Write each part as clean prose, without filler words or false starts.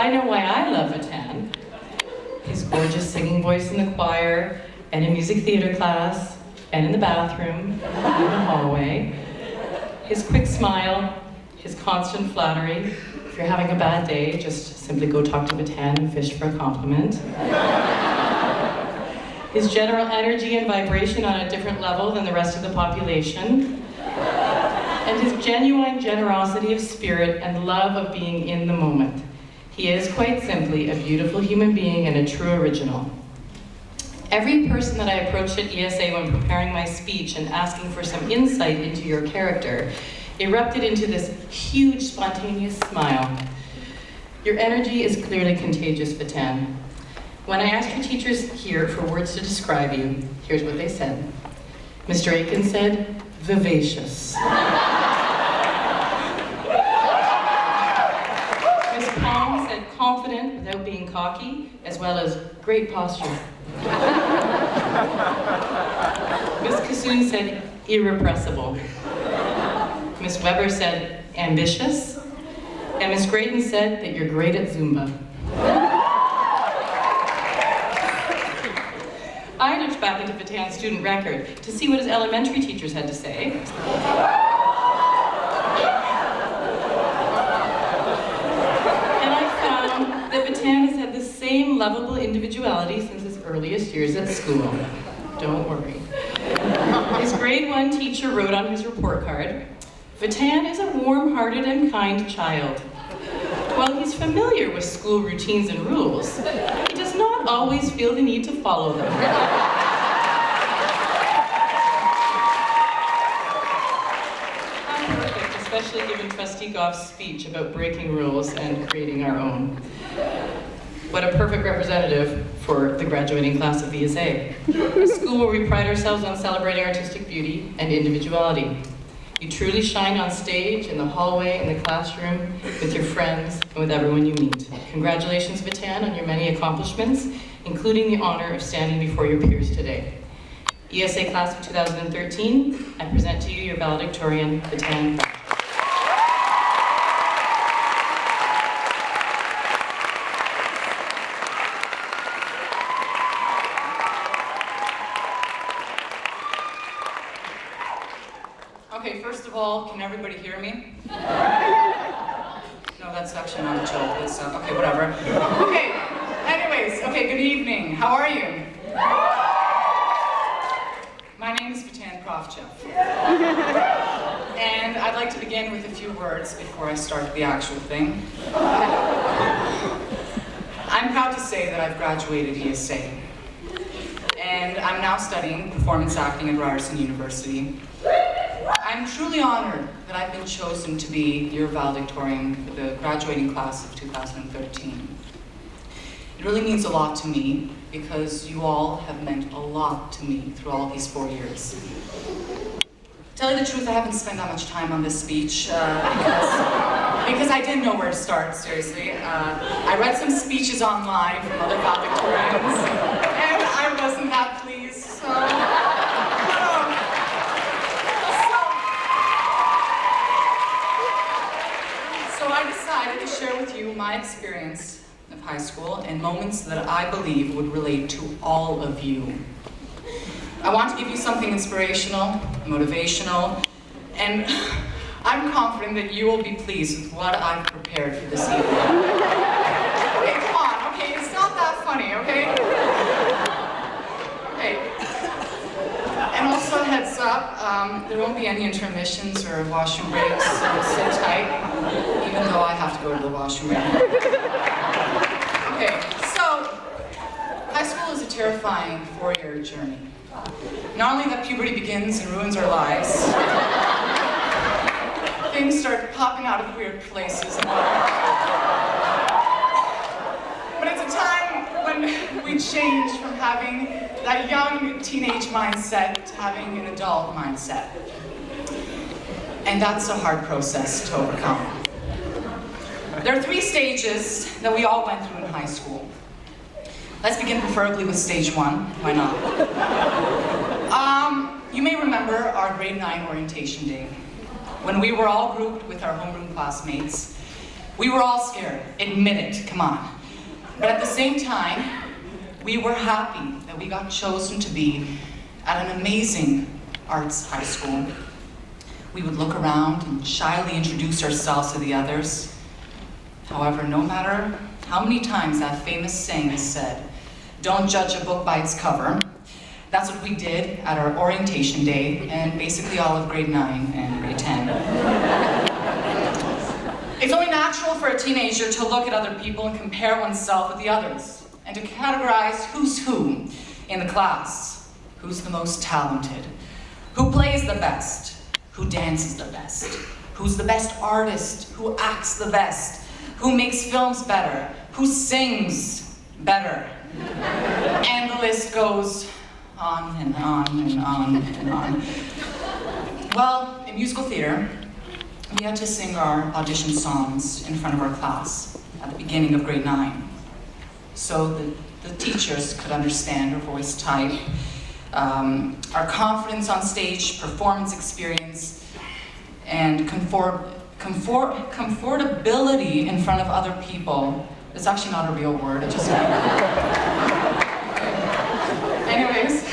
I know why I love Vitan. His gorgeous singing voice in the choir, and in music theater class, and in the bathroom, in the hallway. His quick smile, his constant flattery. If you're having a bad day, just simply go talk to Vitan and fish for a compliment. His general energy and vibration on a different level than the rest of the population. And his genuine generosity of spirit and love of being in the moment. He is, quite simply, a beautiful human being and a true original. Every person that I approached at ESA when preparing my speech and asking for some insight into your character erupted into this huge, spontaneous smile. Your energy is clearly contagious, Vitan. When I asked your teachers here for words to describe you, here's what they said. Mr. Aiken said, vivacious. Ms. Pong said confident without being cocky, as well as great posture. Ms. Kassoon said irrepressible. Ms. Weber said ambitious. And Ms. Graydon said that you're great at Zumba. I looked back into Vitan's student record to see what his elementary teachers had to say. And I found that Vitan has had the same lovable individuality since his earliest years at school. Don't worry. His grade 1 teacher wrote on his report card, Vitan is a warm-hearted and kind child. While he's familiar with school routines and rules, he does not always feel the need to follow them. How perfect, especially given Trustee Goff's speech about breaking rules and creating our own. What a perfect representative for the graduating class of ESA. A school where we pride ourselves on celebrating artistic beauty and individuality. You truly shine on stage, in the hallway, in the classroom, with your friends, and with everyone you meet. Congratulations, Vitan, on your many accomplishments, including the honor of standing before your peers today. ESA Class of 2013, I present to you your valedictorian, Vitan. Okay, first of all, can everybody hear me? No, that's actually not a joke. It's, okay, whatever. Okay, anyways, okay, good evening. How are you? My name is Vitan Kravchev. And I'd like to begin with a few words before I start the actual thing. I'm proud to say that I've graduated ESA. And I'm now studying performance acting at Ryerson University. I'm truly honored that I've been chosen to be your valedictorian for the graduating class of 2013. It really means a lot to me because you all have meant a lot to me through all these 4 years. To tell you the truth, I haven't spent that much time on this speech because I didn't know where to start, seriously. I read some speeches online from other valedictorians and I wasn't that pleased, So I decided to share with you my experience of high school and moments that I believe would relate to all of you. I want to give you something inspirational, motivational, and I'm confident that you will be pleased with what I've prepared for this evening. Okay, come on, okay, it's not that funny, okay? Okay. And also, heads up, there won't be any intermissions or washroom breaks, so sit tight, even though I have to go to the washroom right now. Okay, so, high school is a terrifying 4-year journey. Not only that puberty begins and ruins our lives, things start popping out of weird places. But it's a time when we change from having that young teenage mindset to having an adult mindset. And that's a hard process to overcome. There are 3 stages that we all went through in high school. Let's begin preferably with stage 1. Why not? You may remember our grade 9 orientation day, when we were all grouped with our homeroom classmates, We were all scared, admit it, come on. But at the same time, we were happy that we got chosen to be at an amazing arts high school. We would look around and shyly introduce ourselves to the others. However, no matter how many times that famous saying is said, "Don't judge a book by its cover," that's what we did at our orientation day and basically all of grade 9 and grade 10. It's only natural for a teenager to look at other people and compare oneself with the others, and to categorize who's who in the class. Who's the most talented? Who plays the best? Who dances the best? Who's the best artist? Who acts the best? Who makes films better? Who sings better? And the list goes on and on and on and on. Well, in musical theater, we had to sing our audition songs in front of our class at the beginning of grade 9. So the teachers could understand our voice type, our confidence on stage, performance experience, and comfortability in front of other people. It's actually not a real word, it just Anyways,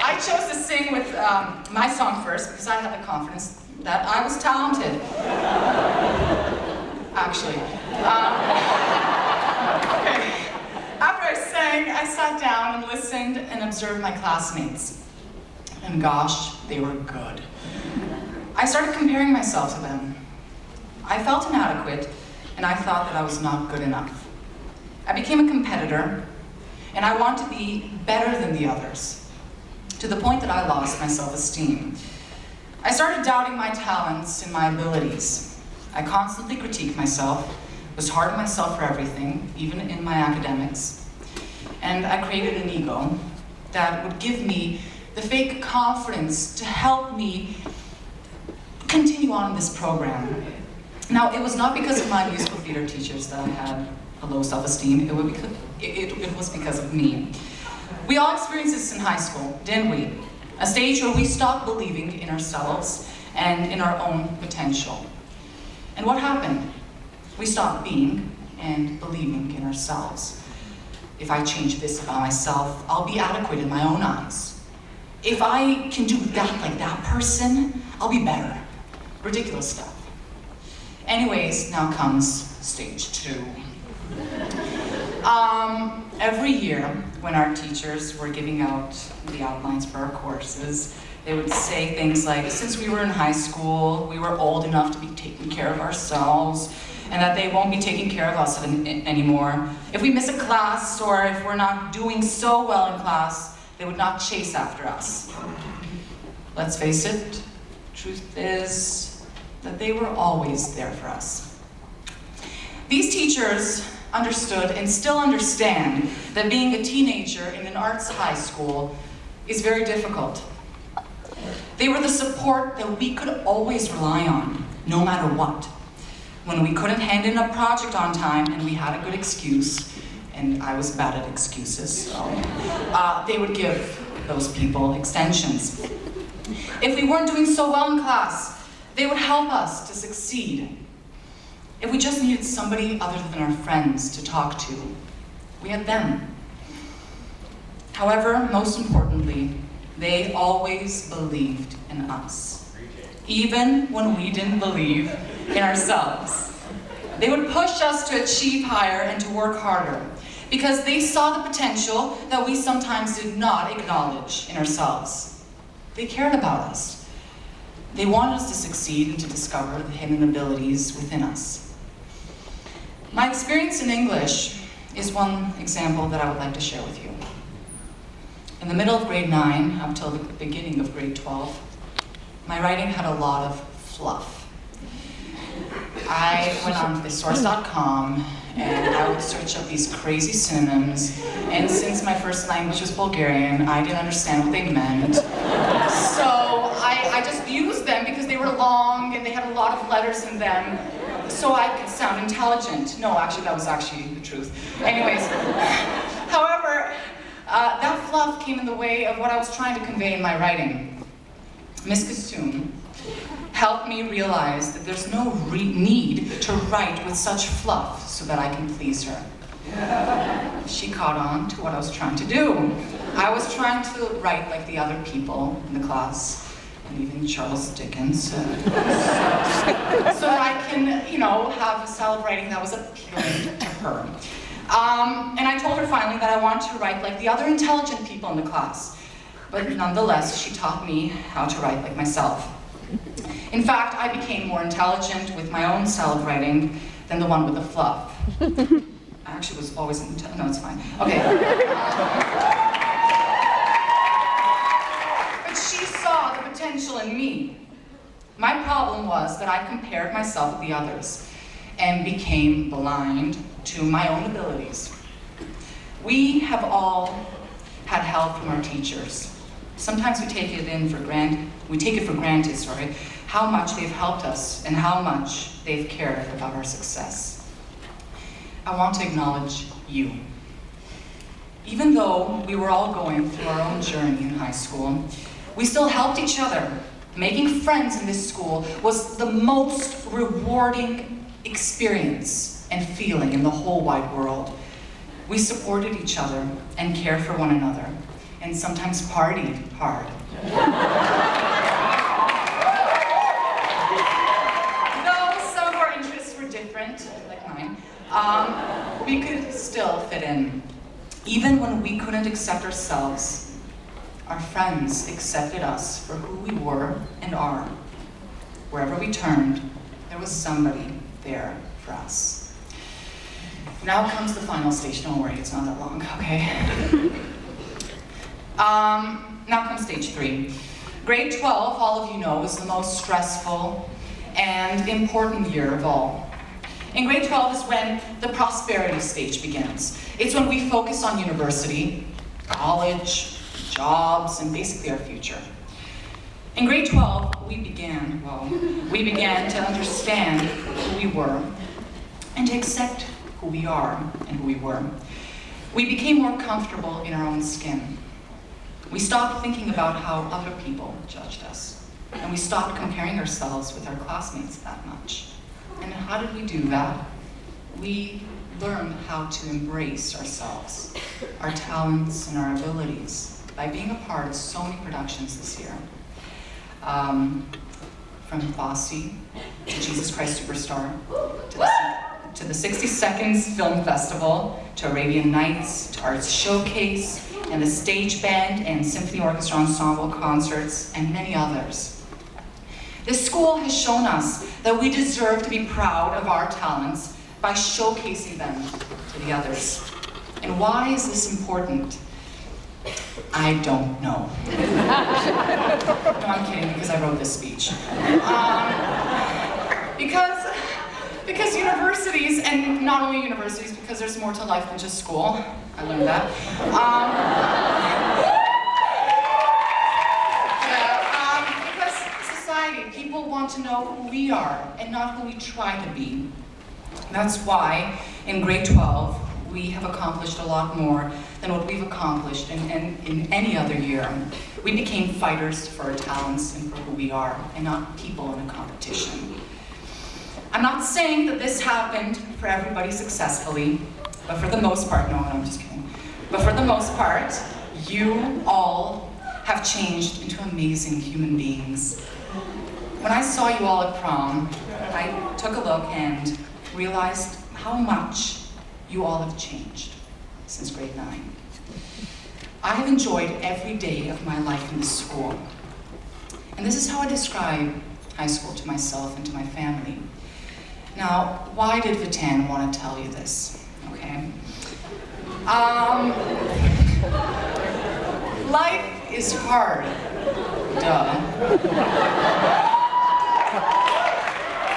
I chose to sing with my song first because I had the confidence that I was talented. Actually. Okay. After I sang, I sat down and listened and observed my classmates. And gosh, they were good. I started comparing myself to them. I felt inadequate, and I thought that I was not good enough. I became a competitor, and I wanted to be better than the others, to the point that I lost my self-esteem. I started doubting my talents and my abilities. I constantly critiqued myself, was hard on myself for everything, even in my academics, and I created an ego that would give me the fake confidence to help me continue on in this program. Now, it was not because of my musical theater teachers that I had a low self-esteem, it was because of me. We all experienced this in high school, didn't we? A stage where we stopped believing in ourselves and in our own potential. And what happened? We stopped being and believing in ourselves. If I change this about myself, I'll be adequate in my own eyes. If I can do that like that person, I'll be better. Ridiculous stuff. Anyways, now comes stage 2. Every year, when our teachers were giving out the outlines for our courses, they would say things like, since we were in high school, we were old enough to be taking care of ourselves, and that they won't be taking care of us anymore. If we miss a class, or if we're not doing so well in class, they would not chase after us. Let's face it, truth is that they were always there for us. These teachers understood and still understand that being a teenager in an arts high school is very difficult. They were the support that we could always rely on, no matter what. When we couldn't hand in a project on time and we had a good excuse, and I was bad at excuses, so they would give those people extensions. If we weren't doing so well in class, they would help us to succeed. If we just needed somebody other than our friends to talk to, we had them. However, most importantly, they always believed in us, even when we didn't believe in ourselves. They would push us to achieve higher and to work harder, because they saw the potential that we sometimes did not acknowledge in ourselves. They cared about us. They wanted us to succeed and to discover the hidden abilities within us. My experience in English is one example that I would like to share with you. In the middle of grade 9, up till the beginning of grade 12, my writing had a lot of fluff. I went on thesaurus.com and I would search up these crazy synonyms, and since my first language was Bulgarian, I didn't understand what they meant. So I just used them because they were long and they had a lot of letters in them, so I could sound intelligent. No, actually, that was actually the truth. Anyways, however, that fluff came in the way of what I was trying to convey in my writing. Miss Kassoon helped me realize that there's no need to write with such fluff so that I can please her. She caught on to what I was trying to do. I was trying to write like the other people in the class, and even Charles Dickens, so that I can, have a style of writing that was appealing to her. And I told her finally that I wanted to write like the other intelligent people in the class. But nonetheless, she taught me how to write like myself. In fact, I became more intelligent with my own style of writing than the one with the fluff. I actually was always no, it's fine. Okay. But she saw the potential in me. My problem was that I compared myself with the others and became blind to my own abilities. We have all had help from our teachers. Sometimes we take it for granted, how much they've helped us and how much they've cared about our success. I want to acknowledge you. Even though we were all going through our own journey in high school, we still helped each other. Making friends in this school was the most rewarding experience and feeling in the whole wide world. We supported each other and cared for one another, and sometimes partied hard. Though some of our interests were different, like mine, we could still fit in. Even when we couldn't accept ourselves, our friends accepted us for who we were and are. Wherever we turned, there was somebody there for us. Now comes the final stage. Don't worry, it's not that long, okay? Now comes stage 3. Grade 12, all of you know, is the most stressful and important year of all. In grade 12 is when the prosperity stage begins. It's when we focus on university, college, jobs, and basically our future. In grade 12, we began to understand who we were and to accept who we are and who we were. We became more comfortable in our own skin. We stopped thinking about how other people judged us, and we stopped comparing ourselves with our classmates that much. And how did we do that? We learned how to embrace ourselves, our talents and our abilities, by being a part of so many productions this year. From Fosse to Jesus Christ Superstar, to the 60 Seconds Film Festival, to Arabian Nights, to Arts Showcase, and the stage band and symphony orchestra ensemble concerts, and many others. This school has shown us that we deserve to be proud of our talents by showcasing them to the others. And why is this important? I don't know. No, I'm kidding, because I wrote this speech. Because universities, and not only universities, because there's more to life than just school, I learned that. Because society, people want to know who we are and not who we try to be. That's why in grade 12, we have accomplished a lot more than what we've accomplished in any other year. We became fighters for our talents and for who we are, and not people in a competition. I'm not saying that this happened for everybody successfully, but for the most part, no, I'm just kidding. But for the most part, you all have changed into amazing human beings. When I saw you all at prom, I took a look and realized how much you all have changed since grade 9. I have enjoyed every day of my life in this school. And this is how I describe high school to myself and to my family. Now, why did Vitan want to tell you this? Okay. Life is hard. Duh.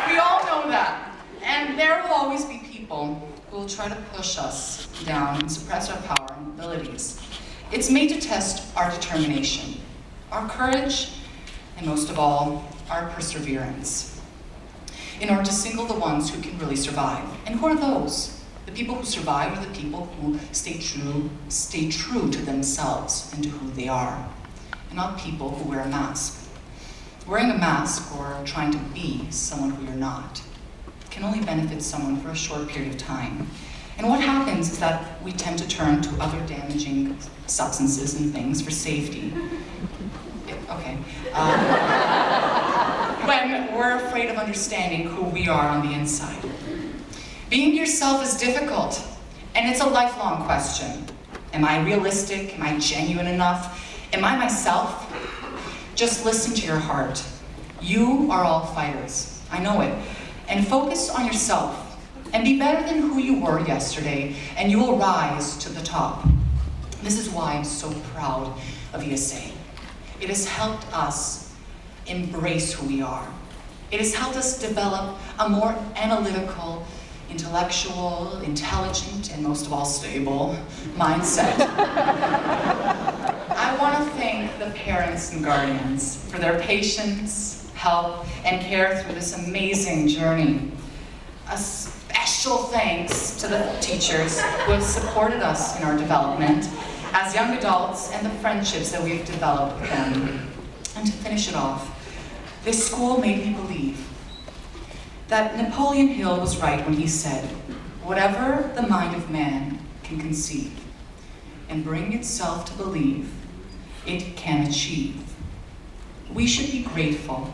We all know that. And there will always be people who will try to push us down and suppress our power and abilities. It's made to test our determination, our courage, and most of all, our perseverance, in order to single the ones who can really survive. And who are those? The people who survive are the people who stay true to themselves and to who they are, and not people who wear a mask. Wearing a mask or trying to be someone who you're not can only benefit someone for a short period of time. And what happens is that we tend to turn to other damaging substances and things for safety. Okay. When we're afraid of understanding who we are on the inside. Being yourself is difficult, and it's a lifelong question. Am I realistic? Am I genuine enough? Am I myself? Just listen to your heart. You are all fighters. I know it. And focus on yourself. And be better than who you were yesterday, and you will rise to the top. This is why I'm so proud of ESA. It has helped us embrace who we are. It has helped us develop a more analytical, intellectual, intelligent, and most of all, stable mindset. I want to thank the parents and guardians for their patience, help, and care through this amazing journey. A special thanks to the teachers who have supported us in our development as young adults and the friendships that we've developed with them. And to finish it off, this school made me believe that Napoleon Hill was right when he said, "Whatever the mind of man can conceive and bring itself to believe, it can achieve." We should be grateful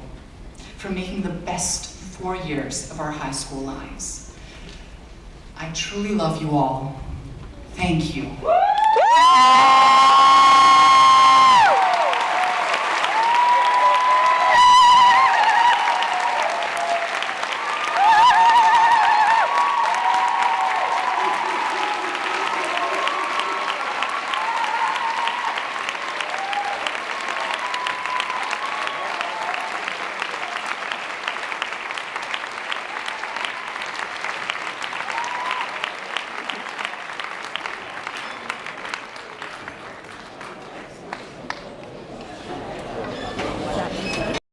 for making the best 4 years of our high school lives. I truly love you all. Thank you.